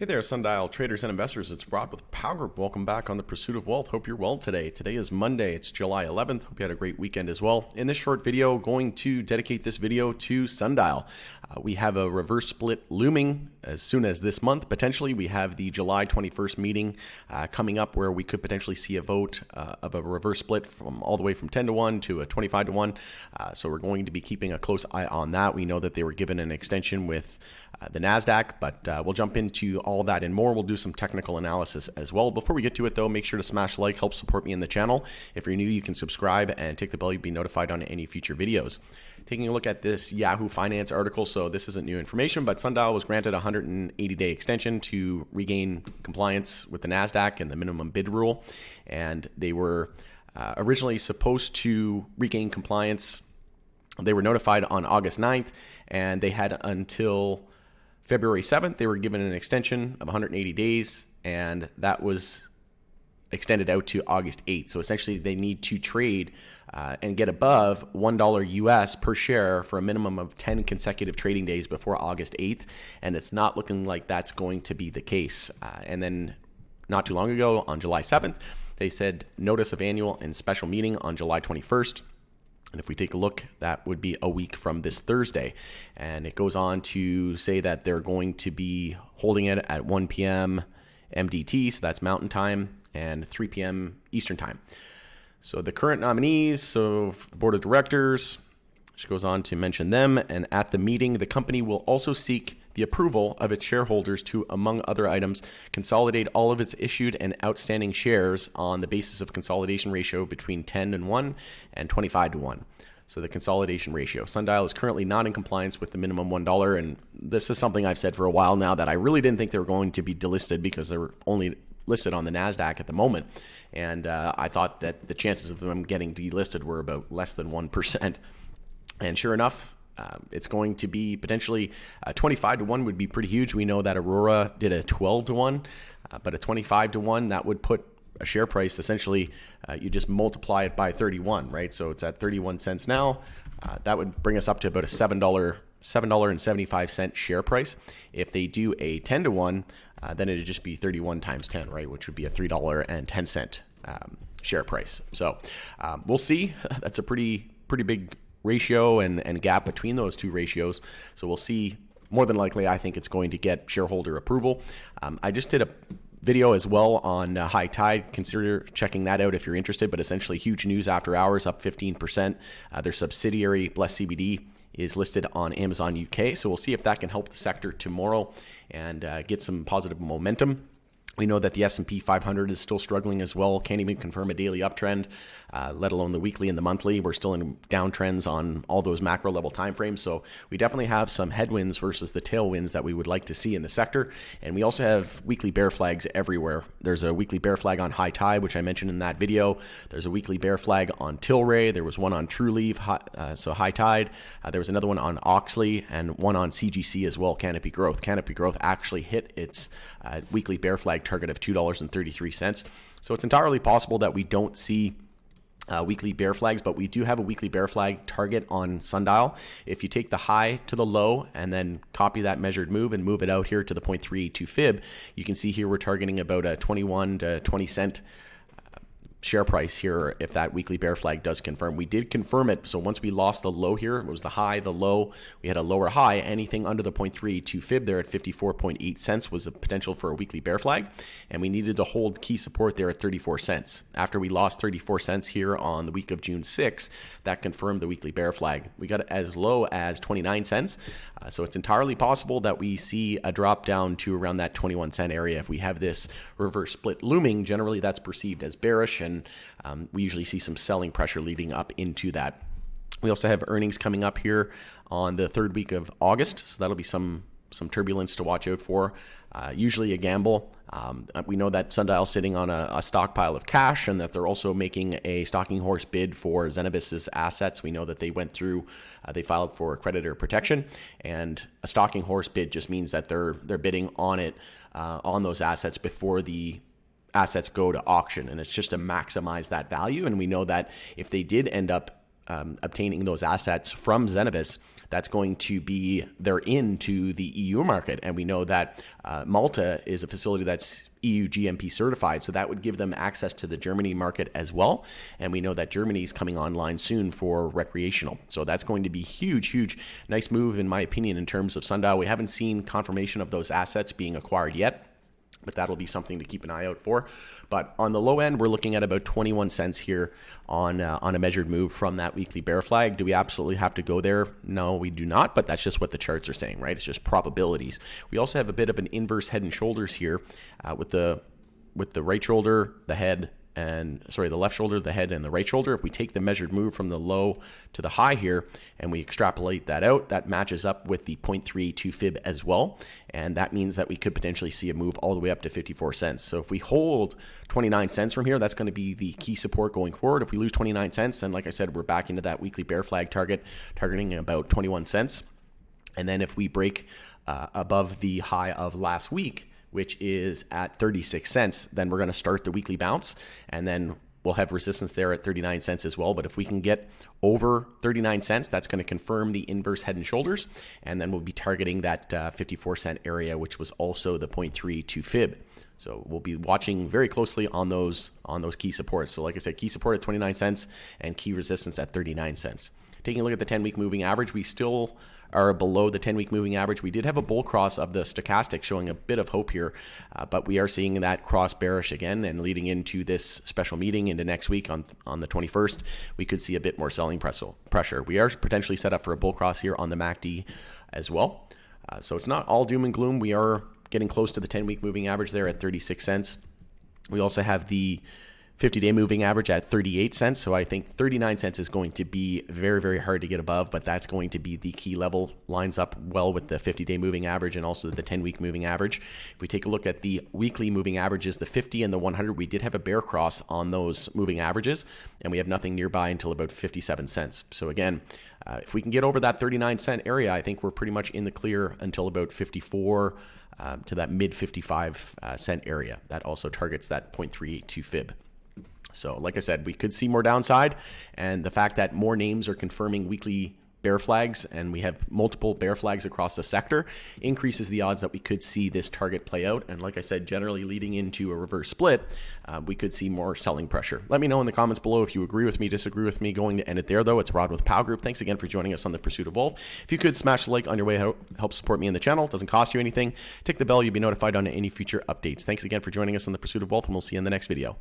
Hey there, Sundial traders and investors. It's Rod with Power Group. Welcome back on the Pursuit of Wealth. Hope you're well today. Today is Monday. It's July 11th. Hope you had a great weekend as well. In this short video, going to dedicate this video to Sundial. We have a reverse split looming as soon as this month. Potentially, we have the July 21st meeting coming up where we could potentially see a vote of a reverse split from all the way from 10 to 1 to a 25 to 1. So we're going to be keeping a close eye on that. We know that they were given an extension with the NASDAQ, but we'll jump into all that and more. We'll do some technical analysis as well. Before we get to it though, make sure to smash like, help support me in the channel. If you're new, you can subscribe and tick the bell to be notified on any future videos. Taking a look at this Yahoo Finance article, so this isn't new information, but Sundial was granted a 180-day extension to regain compliance with the NASDAQ and the minimum bid rule, and they were originally supposed to regain compliance. They were notified on August 9th, and they had until February 7th, they were given an extension of 180 days, and that was extended out to August 8th. So essentially, they need to trade and get above $1 US per share for a minimum of 10 consecutive trading days before August 8th, and it's not looking like that's going to be the case. And then not too long ago, on July 7th, they said notice of annual and special meeting on July 21st. And if we take a look, that would be a week from this Thursday. And it goes on to say that they're going to be holding it at 1 p.m. MDT, so that's Mountain Time, and 3 p.m. Eastern Time. So the current nominees, so the board of directors, she goes on to mention them. And at the meeting, the company will also seek the approval of its shareholders to, among other items, consolidate all of its issued and outstanding shares on the basis of consolidation ratio between 10 to 1 and 25 to 1. So the consolidation ratio. Sundial is currently not in compliance with the minimum $1, and this is something I've said for a while now that I really didn't think they were going to be delisted because they were only listed on the NASDAQ at the moment. And I thought that the chances of them getting delisted were about less than 1%. And sure enough, it's going to be potentially 25 to 1 would be pretty huge. We know that Aurora did a 12 to 1, but a 25 to 1, that would put a share price, essentially, you just multiply it by 31, right? So it's at 31 cents now. That would bring us up to about a $7.75 share price. If they do a 10 to 1, then it'd just be 31 times 10, right? Which would be a $3.10 share price. So we'll see. That's a pretty big ratio and gap between those two ratios. So we'll see. More than likely, I think it's going to get shareholder approval. I just did a video as well on High Tide. Consider checking that out if you're interested, but essentially huge news after hours, up 15%. Their subsidiary, Bless CBD, is listed on Amazon UK. So we'll see if that can help the sector tomorrow and get some positive momentum. We know that the S&P 500 is still struggling as well. Can't even confirm a daily uptrend, let alone the weekly and the monthly. We're still in downtrends on all those macro level timeframes. So we definitely have some headwinds versus the tailwinds that we would like to see in the sector. And we also have weekly bear flags everywhere. There's a weekly bear flag on High Tide, which I mentioned in that video. There's a weekly bear flag on Tilray. There was one on TrueLeaf, so High Tide. There was another one on Oxley and one on CGC as well, Canopy Growth. Canopy Growth actually hit its weekly bear flag target of $2.33. So it's entirely possible that we don't see weekly bear flags, but we do have a weekly bear flag target on Sundial. If you take the high to the low and then copy that measured move and move it out here to the 0.382 fib, you can see here we're targeting about a 21 to 20 cent share price here if that weekly bear flag does confirm. We did confirm it. So once we lost the low here, it was the high, the low, we had a lower high. Anything under the 0.32 fib there at 54.8 cents was a potential for a weekly bear flag. And we needed to hold key support there at 34 cents. After we lost 34 cents here on the week of June 6th, that confirmed the weekly bear flag. We got it as low as 29 cents. So it's entirely possible that we see a drop down to around that 21 cent area. If we have this reverse split looming, generally that's perceived as bearish, and we usually see some selling pressure leading up into that. We also have earnings coming up here on the third week of August, so that'll be some turbulence to watch out for. Usually a gamble. We know that Sundial's sitting on a stockpile of cash, and that they're also making a stalking horse bid for Zenabis's assets. We know that they went through, they filed for creditor protection, and a stalking horse bid just means that they're bidding on it, on those assets before the assets go to auction, and it's just to maximize that value. And we know that if they did end up obtaining those assets from Zenabis, that's going to be they're into the EU market. And we know that Malta is a facility that's EU GMP certified, so that would give them access to the Germany market as well. And we know that Germany is coming online soon for recreational. So that's going to be huge, nice move in my opinion in terms of Sundial. We haven't seen confirmation of those assets being acquired yet, but that'll be something to keep an eye out for. But on the low end, we're looking at about 21 cents here on a measured move from that weekly bear flag. Do we absolutely have to go there? No, we do not, but that's just what the charts are saying, right? It's just probabilities. We also have a bit of an inverse head and shoulders here with the right shoulder, the head, the left shoulder, the head, and the right shoulder. If we take the measured move from the low to the high here and we extrapolate that out, that matches up with the 0.32 fib as well. And that means that we could potentially see a move all the way up to 54 cents. So if we hold 29 cents from here, that's going to be the key support going forward. If we lose 29 cents, then like I said, we're back into that weekly bear flag targeting about 21 cents. And then if we break above the high of last week, which is at 36 cents, then we're going to start the weekly bounce, and then we'll have resistance there at 39 cents as well. But if we can get over 39 cents, that's going to confirm the inverse head and shoulders, and then we'll be targeting that 54 cent area, which was also the 0.32 fib. So we'll be watching very closely on those key supports. So like I said, key support at 29 cents and key resistance at 39 cents. Taking a look at the 10-week moving average, we still are below the 10-week moving average. We did have a bull cross of the stochastic showing a bit of hope here, but we are seeing that cross bearish again, and leading into this special meeting into next week on the 21st, we could see a bit more selling pressure. We are potentially set up for a bull cross here on the MACD as well. So it's not all doom and gloom. We are getting close to the 10-week moving average there at 36 cents. We also have the 50-day moving average at 38 cents. So I think 39 cents is going to be very hard to get above, but that's going to be the key level. Lines up well with the 50-day moving average and also the 10-week moving average. If we take a look at the weekly moving averages, the 50 and the 100, we did have a bear cross on those moving averages, and we have nothing nearby until about 57 cents. So again, if we can get over that 39 cent area, I think we're pretty much in the clear until about 54 to that mid 55 cent area. That also targets that 0.382 fib. So like I said, we could see more downside, and the fact that more names are confirming weekly bear flags and we have multiple bear flags across the sector increases the odds that we could see this target play out. And like I said, generally leading into a reverse split, we could see more selling pressure. Let me know in the comments below if you agree with me, disagree with me. Going to end it there though. It's Rod with Pow Group. Thanks again for joining us on the Pursuit of Wealth. If you could smash the like on your way out, help support me in the channel. It doesn't cost you anything. Tick the bell, you'll be notified on any future updates. Thanks again for joining us on the Pursuit of Wealth, and we'll see you in the next video.